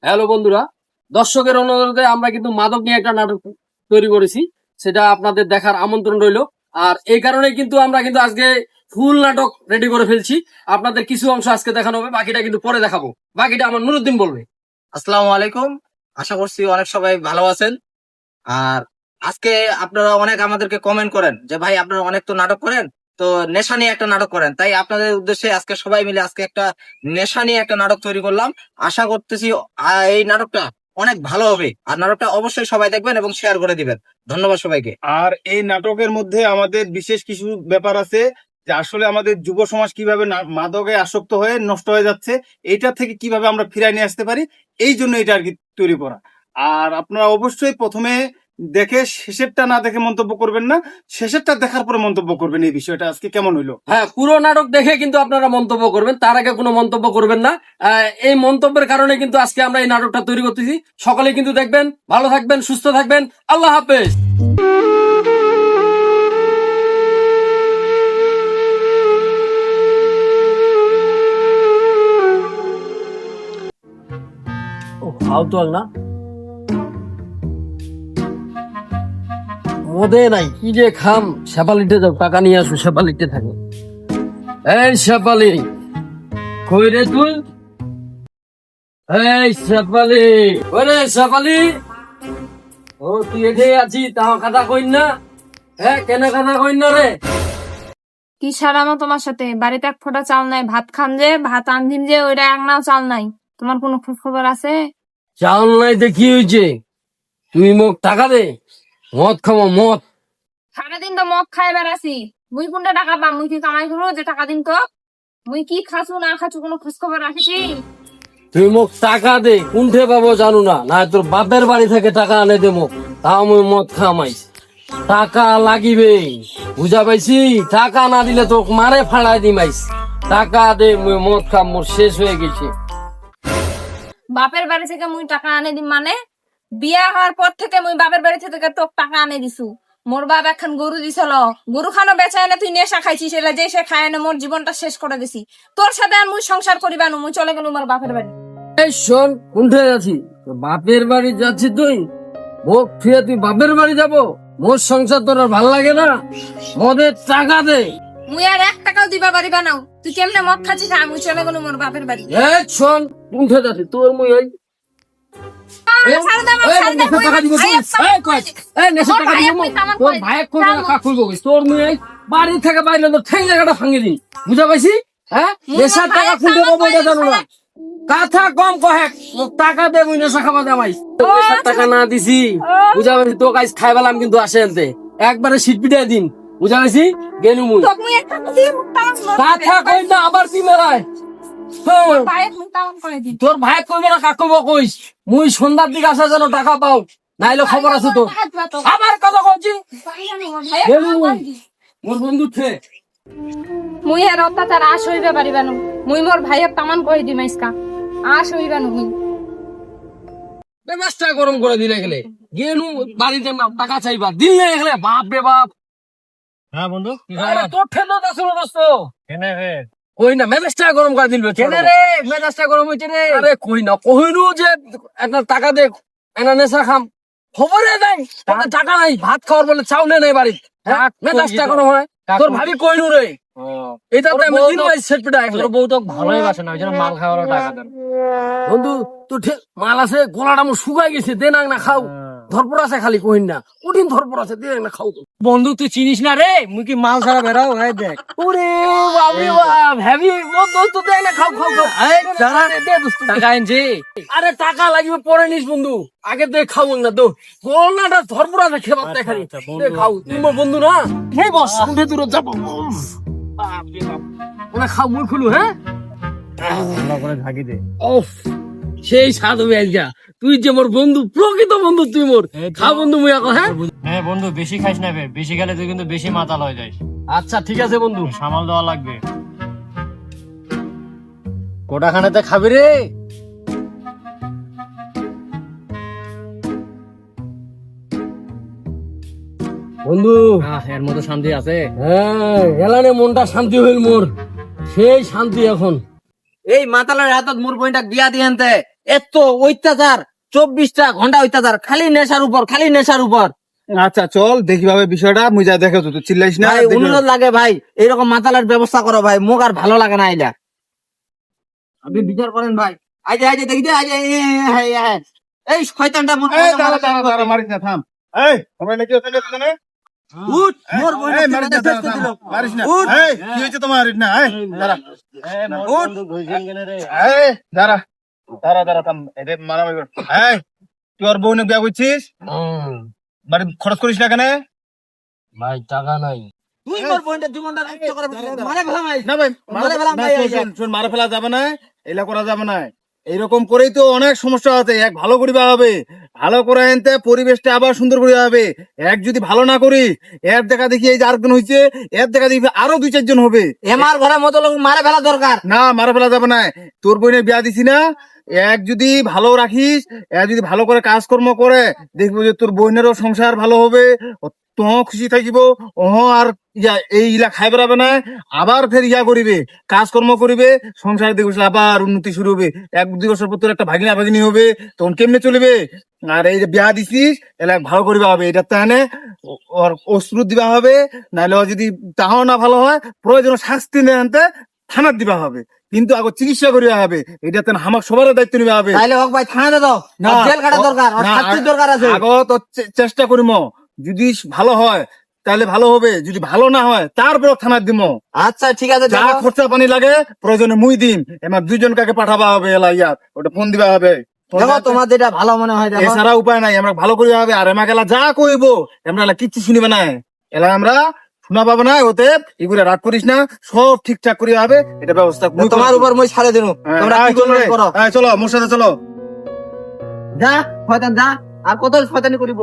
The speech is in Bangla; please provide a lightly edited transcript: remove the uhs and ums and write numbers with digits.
হ্যালো বন্ধুরা, দর্শকের অনুরোধে আমরা কিন্তু মাদক নিয়ে একটা নাটক তৈরি করেছি, সেটা আপনাদের দেখার আমন্ত্রণ রইল। আর এই কারণে কিন্তু আমরা কিন্তু আজকে ফুল নাটক রেডি করে ফেলছি। আপনাদের কিছু অংশ আজকে দেখানো হবে, বাকিটা কিন্তু পরে দেখাবো। বাকিটা আমার নুরুদ্দিন বলবে। আসসালামু আলাইকুম। আশা করছি অনেক সবাই ভালো আছেন। আর আজকে আপনারা অনেক আমাদেরকে কমেন্ট করেন যে ভাই আপনারা অনেক তো নাটক করেন, তো নেশা নিয়ে একটা নাটক করেন। তাই আপনাদের উদ্দেশ্যে আজকে সবাই মিলে আজকে একটা নেশা নিয়ে একটা নাটক তৈরি করলাম। আশা করতেছি এই নাটকটা অনেক ভালো হবে। আর নাটকটা অবশ্যই সবাই দেখবেন এবং শেয়ার করে দিবেন। ধন্যবাদ সবাইকে। আর এই নাটকের মধ্যে আমাদের বিশেষ কিছু ব্যাপার আছে, যে আসলে আমাদের যুব সমাজ কিভাবে মাদকে আসক্ত হয়ে নষ্ট হয়ে যাচ্ছে, এইটা থেকে কিভাবে আমরা ফিরাই নিয়ে আসতে পারি, এই জন্য এটা আর কি তৈরি করা। আর আপনারা অবশ্যই প্রথমে দেখে শেষেরটা না দেখে মন্তব্য করবেন না, শেষেরটা দেখার পরে মন্তব্য করবেন এই বিষয়টা আজকে কেমন হইলো। হ্যাঁ, পুরো নাটক দেখে কিন্তু আপনারা মন্তব্য করবেন, তার আগে কোনো মন্তব্য করবেন না। এই মন্তব্যের কারণে কিন্তু আজকে আমরা এই নাটকটা তৈরি করতেছি। সকলে কিন্তু দেখবেন, ভালো থাকবেন, সুস্থ থাকবেন। আল্লাহ হাফেজ। ও ফালতু না, মদে নাই, কি যে খাম। শেফালিতে যাও, টাকা নিয়ে আসো। শেফালিতে থাকে। এই শেফালি, কই রে তুই? এই শেফালি, ওরে শেফালি, ও তুই এঠে আছি, তাও কথা কইন না। হ্যাঁ, কেন কথা কইন না রে? কি সারামো তোমার সাথে? বাড়িতে এক ফোঁটা চাল নাই, ভাত খান যে, ভাত আনদিন যে, ওইটা এক নাও চাল নাই। তোমার কোনো খোঁজ খবর আছে? চাল নাই তো কি হয়েছে? তুই মোক টাকা দে, মদ খাবো মদ। সারাদিন তো মদ খাই বেড়াছি, মুই কোনটা টাকা পাম? মুই কি কামাই করবো যে টাকা দিন তো? মুই কি খাচ্ছু না খাচ্ছু কোনো খোঁজ খবর রাখিছি? তুই মোক টাকা দে, কোনঠে পাবো জানু না, না তোর বাপের বাড়ি থেকে টাকা আনে দে মোক, তাও মুই মদ খামাইস। টাকা লাগিবে, বুঝা পাইছি? টাকা না দিলে তো মারে ফাড়াই দিমাইস। টাকা দে, মুই মদ খাম, মোর শেষ হয়ে গেছে। বাপের বাড়ি থেকে মুই টাকা আনে দিম মানে? বিয়া হওয়ার পর থেকে মুই বাপের বাড়ি থেকে তোর টাকা আনে দিছু। মোর বাপ এখন গরু দিছিল, গরু খানো বেচায় না, তুই নেশা খাইছিস, এলা যে সে খায় না, মোর জীবনটা শেষ করে দিছি। তোর সাথে আর মুই সংসার করিবা না, মুই চলে গেল মোর বাপের বাড়ি। এই শোন, কোনঠে যাচ্ছি? তোর বাপের বাড়ি যাচ্ছি তুই? মোক ফিরে তুই বাপের বাড়ি যাবো? মোর সংসার তোর আর ভাল লাগে না? মদের টাকা দে। মুই আর 1 টাকাও দিবা পারিবা নাও। তুই কেমনে মদ খাচ্ছিস? মুই চলে গেল মোর বাপের বাড়ি। এই শোন, কোনঠে যাচ্ছি তোর? মুই ওই ছাড় দে আমাকে, ছাড় দে, মুই তোর ভাই তোর মুই বাড়ি থেকে বাইরে তোর ঠেং জায়গাটা ভাঙে দিন, বুঝা পাইছি? হ্যাঁ, নেশার টাকা খুঁজে পাবো এটা জানো না। কথা কম কহে, টাকা দে, মুই নেশা খাবা দামাই। নেশার টাকা না দিছি, বুঝা পাইছি? তো গাইস খাই পেলাম কিন্তু আসে আনতে একবারে শীত পিটাই দিন, বুঝা পাইছি? গেনু মুই তোক মুই একটা দিই, মুক্তাম কথা কই না, আবার কি মেলায়? পায়ে মুক্তাম করে দিই। তোর ভাই কইবে না, কাকব কইস? মুই সন্ধ্যার দিকে আসা যেন টাকা পাও, নাইলে খবর আছে তো। আবার কথা কইছি, মোর বন্ধু থে। মুই আর অত্যাচার আশ হইবে পারিবা না। মুই মোর ভাইয়ের তামান কই দিম আজকা, আশ হইবা না মুই। ব্যবস্থা গরম করে দিলে গেলে গেনু বাড়িতে টাকা চাইবা, দিলে গেলে বাপ রে বাপ। হ্যাঁ বন্ধু, আরে তোর ঠেলো দাসুর দোস্ত, কই না মেজাজটা গরম করে দিলবে? কেন রে মেজাজটা গরম হইছে রে? আরে কই না, কইনু যে একটা টাকা দে, এনা নেশা খাম, খবরে নাই টাকা নাই, ভাত খাওয়ার বলে চাউলে নাই বাড়ি। হ্যাঁ, মেজাজটা গরম হয়। তোর ভাবি কইনু রে? এটা তো আমি দিন ভাই সেট পিটা একলা। বউ তো ভালোই বাসে না, ওই জন্য মাল খাওয়ার টাকা দেন। বন্ধু তোর মাল আছে, গলাটা আমার শুকাই গেছে, দে না খাও। ধরপর আছে খালি, কইন না কঠিন ধরপর আছে, দে না খাও। বন্ধু তুই চিনিস না রে, মুই কি মাল ছাড়া বেরাও? হ্যাঁ দেখ, ওরে বাপরে বাপ, হেভি দোস্ত, দে না খাও খাও খাও। এই দাঁড়া রে, দে দোস্ত টাকা আনছি। আরে টাকা লাগবে পরে নিস বন্ধু, আগে দে খাও না। তো গলাটা ধরপর আছে, খেবার দেখ খালি, দে খাও। তুই মোর বন্ধু না? হে বস, উঠে দূর যাব। বাপরে বাপ, ওনা খাও, মুই খুলু। হ্যাঁ, ভালো করে ঝাঁকি দে। ওফ, সেই স্বাদ হবে আজকা। তুই যে মোর বন্ধু, প্রকৃত বন্ধু তুই মোর। খা বন্ধু মুই এখন। হ্যাঁ হ্যাঁ বন্ধু, বেশি খাইস না বে, বেশি খেলে তুই কিন্তু বেশি মাতাল হয়ে যাস। আচ্ছা ঠিক আছে বন্ধু, সামাল দেওয়া লাগবে। কোটা খানাতে খাবি রে? বন্ধু। এর মতো শান্তি আছে? হ্যাঁ, এলানে মনটা শান্তি হইল মোর, সেই শান্তি এখন। এই মাতালের হাতত মোর বইনটা বিয়া দিয়ে আনতে। এত অত্যাচার, 24টা ঘন্টা অত্যাচার, খালি নেশার উপর, খালি নেশার উপর। আচ্ছা চল দেখি ভাবে বিষয়টা, মুই যা দেখে তুই চিল্লাইস না। ভাই দেখি- অনুরোধ লাগে ভাই, এরকম মাতালের ব্যবস্থা করো ভাই, মুখ আর ভালো লাগে না এটা। আপনি বিচার করেন ভাই। আজ দেখি দে, এই শয়তানটা এই দাঁড়া দাঁড়া দাঁড়া, মারিস না, থাম। এই তোমরা নাকি ওখানে ওখানে উঠ, মোর বই এই মারিস না, দাঁড়া, থাম, মারিস না। উঠ। এই কি হয়েছে তোমার? না এই দাঁড়া, উঠ। এই দাঁড়া দাঁড়া দাঁড়া, থাম। এতে মারামারি কর। এই তোর বউ বিয়া করছিস, বাড়ি খরচ করিস না কেন? ভাই টাকা নাই। তুই মোর বইটা জীবনটা নষ্ট করে মারে ফেলাম। না ভাই, মারা ফেলা না, ভাই, শোন, শোন, শোন, মারা ফেলা যাবে না, এলা করা যাবে না। এইরকম করেই তো অনেক সমস্যা আছে। এক ভালো করিবা হবে, ভালো করে আনতে পরিবেশটা আবার সুন্দর করিবা হবে। এক যদি ভালো না করি, এর দেখা দেখি এই যে আরেকজন হয়েছে, এর দেখা দেখি আরো 2-4 জন হবে। এমার ঘরে মতো লোক মারে ফেলা দরকার। না, মারা ফেলা যাবে না। তোর বোনের বিয়া দিছি না, এক যদি ভালো রাখিস, এক যদি ভালো করে কাজকর্ম করে, দেখবো যে তোর বোনেরও সংসার ভালো হবে, তো খুশি থাকিব। আর এই ইলা খাই বেড়াবে না, আবার ফের করিবে, কাজকর্ম করিবে, সংসার দেখবো আবার উন্নতি শুরু হবে। 1-2 বছর পর তোর একটা ভাগিনা ভাগিনী হবে, তখন কেমনে চলবে? আর এই যে বিয়া দিছিস, এলা ভালো করিবা হবে। এটা তাহলে ওর অশ্রু দিবা হবে, নাহলে ও যদি তাহাও না ভালো হয়, প্রয়োজন শাস্তি আনতে থানার দিবা হবে, কিন্তু আগে চিকিৎসা করিবা হবে। এটা তো আমাক সবার দায়িত্ব নিবা হবে। তাইলে হোক ভাই, থানাতে দাও, না, জেল কাটা দরকার, না, শাস্তির দরকার আছে। আগত চেষ্টা করিম, যদি ভালো হয় তাহলে ভালো হবে, যদি ভালো না হয় তারপর থানার দিম। আচ্ছা ঠিক আছে, যা দেখো। খরচা পানি লাগে প্রয়োজনে মুই দিম। এবার 2 জন কাকে পাঠাবা হবে, এলা ইয়াত ওটা ফোন দিবা হবে। দেখো তোমার যেটা ভালো মনে হয় দেখো। এছাড়া উপায় নাই, আমরা ভালো করিবা হবে। আর এমাকে এলা যা কইব, আমরা এলা কিচ্ছু শুনিবে না, এলা আমরা শোনা পাবো না। ওতে এগুলো রাগ করিস না, সব ঠিকঠাক করিয়া হবে। এটা ব্যবস্থা মুই তোমার করছি। উপর মই ছাড়ে দিন, হ্যাঁ, তোমরা কি চলো করবে রে। করো। হ্যাঁ, চলো মোর সাথে চলো। যা শয়তান যা, আর কত শয়তানি করিব।